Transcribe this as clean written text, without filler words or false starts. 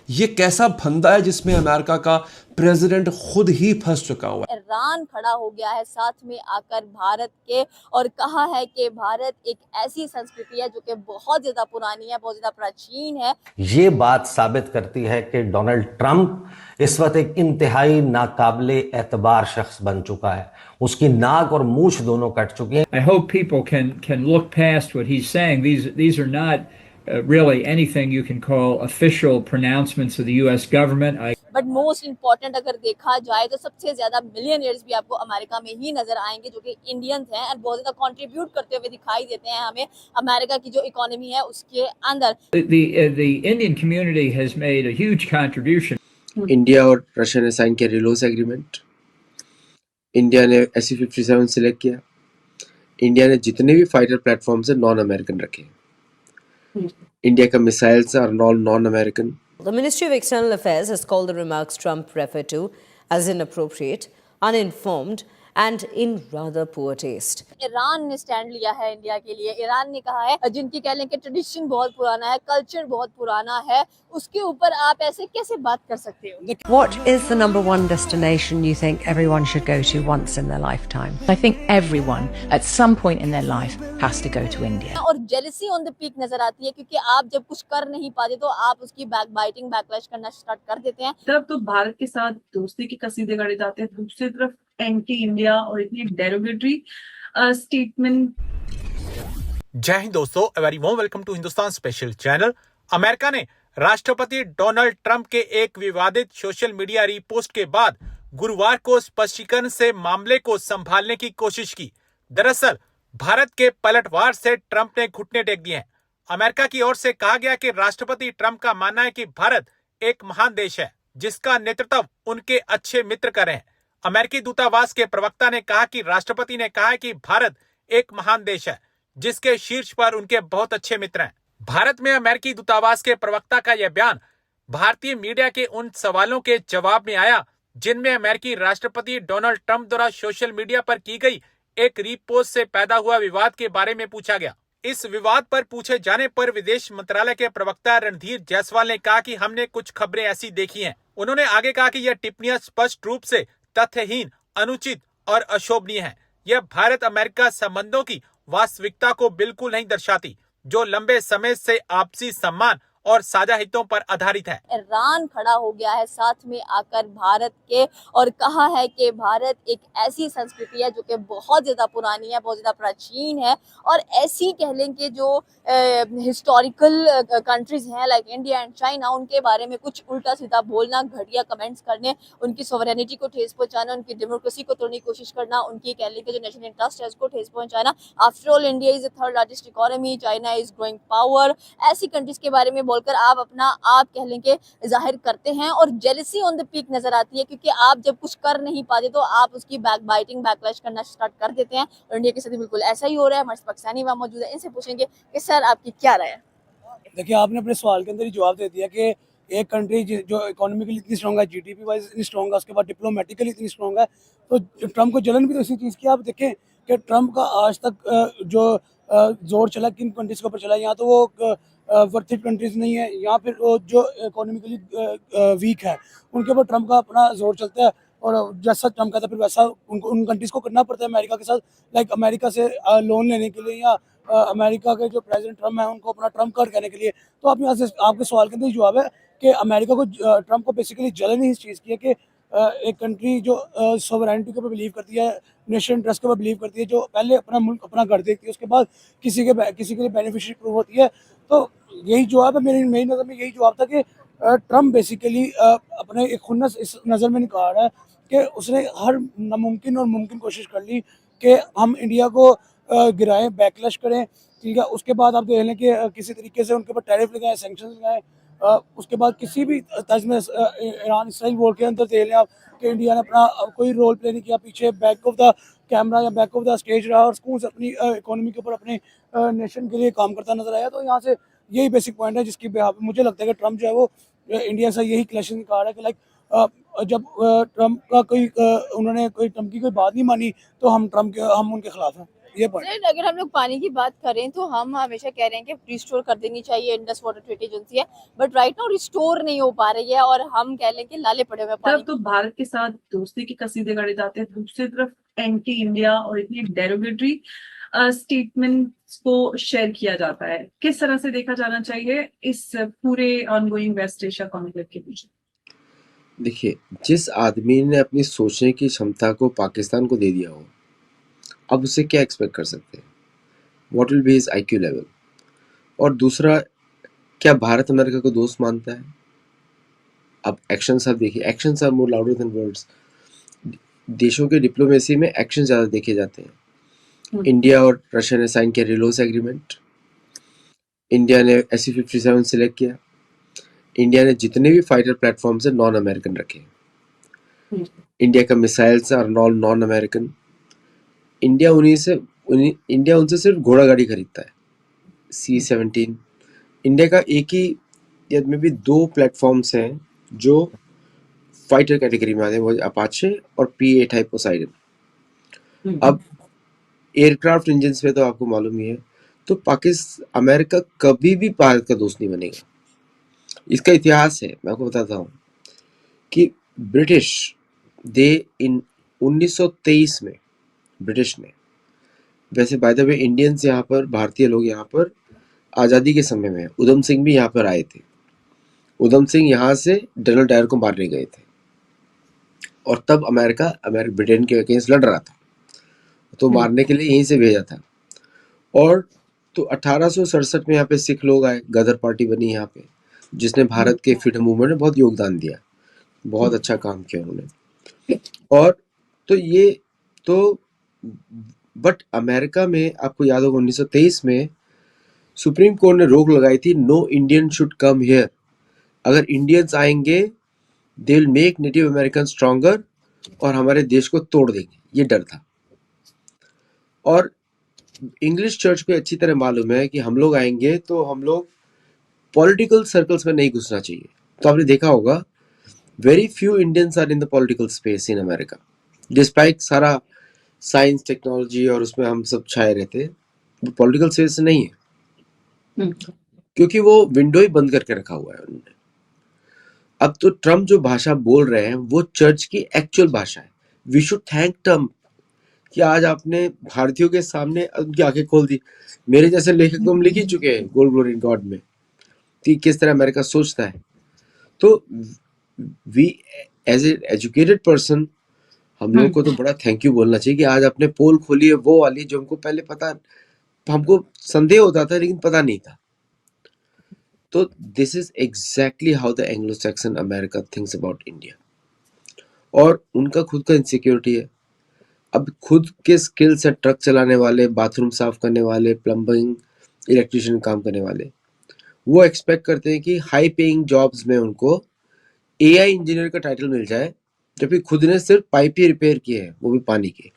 ये कैसा फंदा है जिसमें अमेरिका का प्रेसिडेंट खुद ही फंस चुका हुआ है। ईरान खड़ा हो गया है साथ में आकर भारत के और कहा है कि भारत एक ऐसी संस्कृति है जो कि बहुत ज्यादा पुरानी है, बहुत ज्यादा प्राचीन है। ये बात साबित करती है कि डोनाल्ड ट्रंप इस वक्त एक इंतहाई नाकाबिले एतबार शख्स बन चुका है। उसकी नाक और मूछ दोनों कट चुकी हैं। I hope people can look past what he's saying. These are not really anything you can call official pronouncements of the U.S. government. But most important अगर देखा जाए तो सबसे ज्यादा मिलियनियर्स भी आपको अमेरिका में ही नजर आएंगे जो कि इंडियंस हैं और बहुत ज्यादा कंट्रीब्यूट करते हुए दिखाई देते हैं हमें अमेरिका की जो इकोनॉमी है उसके अंदर। The Indian community has made a huge contribution. India और रशिया ने साइन किया रिलोस एग्रीमेंट। इंडिया ने SU-57 सिलेक्ट किया। इंडिया ने जितने भी फाइटर प्लेटफॉर्म से नॉन अमेरिकन रखे। इंडिया का missiles are non American. The Ministry of External Affairs has called the remarks Trump referred to as inappropriate, uninformed, and in rather poor taste. Iran ने stand लिया है India के लिए। Iran ने कहा है जिनकी कह लें कि ट्रेडिशन बहुत पुराना है, कल्चर बहुत पुराना है, उसके ऊपर आप ऐसे कैसे बात कर सकते हो? What is the number one destination you think everyone should go to once in their lifetime? I think everyone at some point in their life has to go to India. और जेलसी ऑन द पीक नजर आती है क्योंकि आप जब कुछ कर नहीं पाते तो आप उसकी बैकबाइटिंग बैकलैश करना स्टार्ट कर देते हैं। तरफ तो भारत के साथ दोस्ती के कसीदे गाड़े जाते हैं, दूसरी तरफ एंटी इंडिया और इतनी डेरोगेटरी स्टेटमेंट। जय हिंद दोस्तों, a very warm welcome to Hindustan special channel. America ने राष्ट्रपति डोनाल्ड ट्रंप के एक विवादित सोशल मीडिया रीपोस्ट के बाद गुरुवार को स्पष्टीकरण से मामले को संभालने की कोशिश की। दरअसल भारत के पलटवार से ट्रंप ने घुटने टेक दिए हैं। अमेरिका की ओर से कहा गया कि राष्ट्रपति ट्रंप का मानना है कि भारत एक महान देश है जिसका नेतृत्व उनके अच्छे मित्र कर रहे हैं। अमेरिकी दूतावास के प्रवक्ता ने कहा कि राष्ट्रपति ने कहा है कि भारत एक महान देश है जिसके शीर्ष पर उनके बहुत अच्छे मित्र हैं। भारत में अमेरिकी दूतावास के प्रवक्ता का यह बयान भारतीय मीडिया के उन सवालों के जवाब में आया जिनमें अमेरिकी राष्ट्रपति डोनाल्ड ट्रंप द्वारा सोशल मीडिया पर की गई एक रीपोस्ट से पैदा हुआ विवाद के बारे में पूछा गया। इस विवाद पर पूछे जाने पर विदेश मंत्रालय के प्रवक्ता रणधीर जायसवाल ने कहा कि हमने कुछ खबरें ऐसी देखी हैं। उन्होंने आगे कहा कि यह टिप्पणियां स्पष्ट रूप से तथ्यहीन, अनुचित और अशोभनीय हैं। यह भारत अमेरिका संबंधों की वास्तविकता को बिल्कुल नहीं दर्शाती, जो लंबे समय से आपसी सम्मान और साझा हितों पर आधारित है। ईरान खड़ा हो गया है साथ में आकर भारत के और कहा है कि भारत एक ऐसी संस्कृति है जो कि बहुत ज्यादा पुरानी है, बहुत ज्यादा प्राचीन है और ऐसी कह लें कि जो हिस्टोरिकल कंट्रीज हैं लाइक इंडिया एंड चाइना, उनके बारे में कुछ उल्टा सीधा बोलना, घटिया कमेंट्स करने, उनकी सॉवरेनिटी को ठेस पहुंचाना, उनकी डेमोक्रेसी को तोड़ने की कोशिश करना, उनकी कह लें कि जो नेशनल इंटरेस्ट है उसको ठेस पहुंचाना। After all India is the third largest economy, China is growing power. ऐसी कंट्रीज के बारे में बोलकर आप अपना आप कह लें कि जाहिर करते हैं और जेलसी ऑन द पीक नजर आती है क्योंकि आप जब कुछ कर नहीं पाते तो आप उसकी बैकबाइटिंग बैकलैश करना स्टार्ट कर देते हैं और इंडिया के साथ बिल्कुल ऐसा ही हो रहा है। हमारे पाकिस्तानी वहाँ मौजूद है, इनसे पूछेंगे कि सर आपकी क्या राय है? देखिए, आपने अपने सवाल के अंदर ही जवाब दे दिया कि एक कंट्री जो इकोनॉमिकली इतनी स्ट्रॉन्ग है, GDP वाइज इतनी स्ट्रॉन्ग है, उसके बाद डिप्लोमेटिकली इतनी स्ट्रॉन्ग है, तो ट्रंप को जलन भी तो इसी चीज़ की। आप देखें कि ट्रंप का आज तक जो जोर चला किन कंट्रीज़ के ऊपर चला, यहाँ तो वो वर्थिट कंट्रीज़ नहीं है, यहाँ फिर जो इकोनॉमिकली वीक है उनके ऊपर ट्रंप का अपना जोर चलता है और जैसा ट्रंप कहता है फिर वैसा उन कंट्रीज़ को करना पड़ता है अमेरिका के साथ। लाइक अमेरिका से लोन लेने के लिए या अमेरिका के जो प्रेसिडेंट ट्रंप है उनको अपना ट्रंप कार्ड कहने के लिए। तो आप यहाँ से आपके सवाल के अंदर जवाब है कि अमेरिका को ट्रंप को बेसिकली जलन ही इस चीज़ की है कि एक कंट्री जो सोवरेनिटी के ऊपर बिलीव करती है, नेशनल इंटरेस्ट के ऊपर बिलीव करती है, जो पहले अपना मुल्क अपना घर देखती है, उसके बाद किसी के लिए बेनिफिशियरी प्रूव होती है। तो यही जवाब है, मेरी नज़र में यही जवाब था कि ट्रंप बेसिकली अपने एक खुन्नस इस नज़र में निकाल रहा है कि उसने हर नामुमकिन और मुमकिन कोशिश कर ली कि हम इंडिया को गिराएं, बैकलैश करें, ठीक है। उसके बाद आप देख लें कि किसी तरीके से उनके ऊपर टैरिफ लगाएं, सैंक्शंस लगाएं, उसके बाद किसी भी तर्ज में ईरान इसराइल वॉर के अंदर देख लें आप कि इंडिया ने अपना कोई रोल प्ले नहीं किया, पीछे बैक ऑफ द कैमरा या बैक ऑफ द स्टेज रहा और सुकून से अपनी इकोनॉमी के ऊपर अपने नेशन के लिए काम करता नजर आया। तो यहाँ से यही बेसिक पॉइंट है जिसकी मुझे लगता है कि ट्रंप जो है वो इंडिया से यही क्लैश निकाल रहा है कि लाइक जब ट्रंप का उन्होंने ट्रंप की कोई बात नहीं मानी तो हम उनके खिलाफ हैं। ये पॉइंट। सर अगर हम लोग पानी की बात करें तो हम हमेशा कह रहे हैं कि रिस्टोर कर देनी चाहिए, इंडस वाटर ट्रीटी एजेंसी है, बट राइट नाउ रिस्टोर नहीं हो पा रही है और हम कह लें कि लाले पड़े हुए हैं पानी तरफ तो भारत के साथ दोस्ती की कसीदे गाड़े जाते हैं, दूसरी तरफ एंटी इंडिया और इतनी डेरोगेटरी स्टेटमेंट्स को शेयर किया जाता है। किस तरह से देखा जाना चाहिए इस पूरे ऑनगोइंग वेस्ट एशिया कॉन्फ्लिक्ट के पीछे? देखिए, जिस आदमी ने अपनी सोचने की क्षमता को पाकिस्तान को दे दिया हो, अब उससे क्या एक्सपेक्ट कर सकते हैं? What will be his IQ level? और दूसरा, क्या भारत अमेरिका को दोस्त मानता है? अब एक्शंस आप देखिए, actions are more louder than words. देशों के डिप्लोमेसी में एक्शन ज़्यादा देखे जाते हैं। इंडिया और रशिया ने साइन किया रिलोस एग्रीमेंट, इंडिया ने SU-57 सिलेक्ट किया, इंडिया ने जितने भी फाइटर प्लेटफॉर्म्स है नॉन अमेरिकन रखे। इंडिया का missiles are all non American. India उनसे सिर्फ घोड़ा गाड़ी खरीदता है, C-17। इंडिया का एक ही या में भी 2 प्लेटफॉर्म्स हैं जो फाइटर कैटेगरी में आते हैं, वो अपाचे और P-8 टाइप पोसाइडन। अब एयरक्राफ्ट इंजन्स पे तो आपको मालूम ही है, तो अमेरिका कभी भी भारत का दोस्त नहीं बनेगा। इसका इतिहास है, मैं आपको बताता हूँ कि ब्रिटिश इन 1923 में ब्रिटिश ने, वैसे बाय द वे इंडियंस यहाँ पर, भारतीय लोग यहाँ पर आज़ादी के समय में, उधम सिंह भी यहाँ पर आए थे। उधम सिंह यहाँ से जनरल डायर को मारने गए थे और तब अमेरिका ब्रिटेन के अगेंस्ट लड़ रहा था, तो मारने के लिए यहीं से भेजा था। और तो 1867 में यहाँ पे सिख लोग आए, गदर पार्टी बनी यहाँ पे, जिसने भारत के फ्रीडम मूवमेंट में बहुत योगदान दिया, बहुत अच्छा काम किया उन्होंने। और तो ये तो बट अमेरिका में आपको याद होगा 1923 में सुप्रीम कोर्ट ने रोक लगाई थी, no Indian should come here. अगर इंडियंस आएंगे they will make native American stronger और हमारे देश को तोड़ देंगे, ये डर था। और इंग्लिश चर्च को अच्छी तरह मालूम है कि हम लोग आएंगे तो हम लोग पॉलिटिकल सर्कल्स में नहीं घुसना चाहिए। तो आपने देखा होगा very few Indians are in the political space in America, despite सारा साइंस टेक्नोलॉजी और उसमें हम सब छाए रहते हैं, वो पॉलिटिकल स्पेस नहीं है, क्योंकि वो विंडो ही बंद करके रखा हुआ है उन्होंने। अब तो ट्रम्प जो भाषा बोल रहे हैं वो चर्च की एक्चुअल भाषा है। वी शुड थैंक ट्रम्प कि आज आपने भारतीयों के सामने उनकी आंखें खोल दी। मेरे जैसे लेखक तो हम लिख ही चुके हैं गोल्ड ग्लोरी इन गॉड में कि किस तरह अमेरिका सोचता है। तो we as a educated person हम लोग को तो बड़ा थैंक यू बोलना चाहिए कि आज आपने पोल खोली है वो वाली जो हमको पहले पता, हमको संदेह होता था लेकिन पता नहीं था। तो this is exactly how the Anglo Saxon America thinks about India. और उनका खुद का इनसिक्योरिटी है। अब खुद के स्किल से ट्रक चलाने वाले, बाथरूम साफ करने वाले, प्लम्बिंग, इलेक्ट्रिशियन काम करने वाले, वो एक्सपेक्ट करते हैं कि हाई पेइंग जॉब्स में उनको AI इंजीनियर का टाइटल मिल जाए, जबकि खुद ने सिर्फ पाइप ही रिपेयर किए हैं, वो भी पानी के।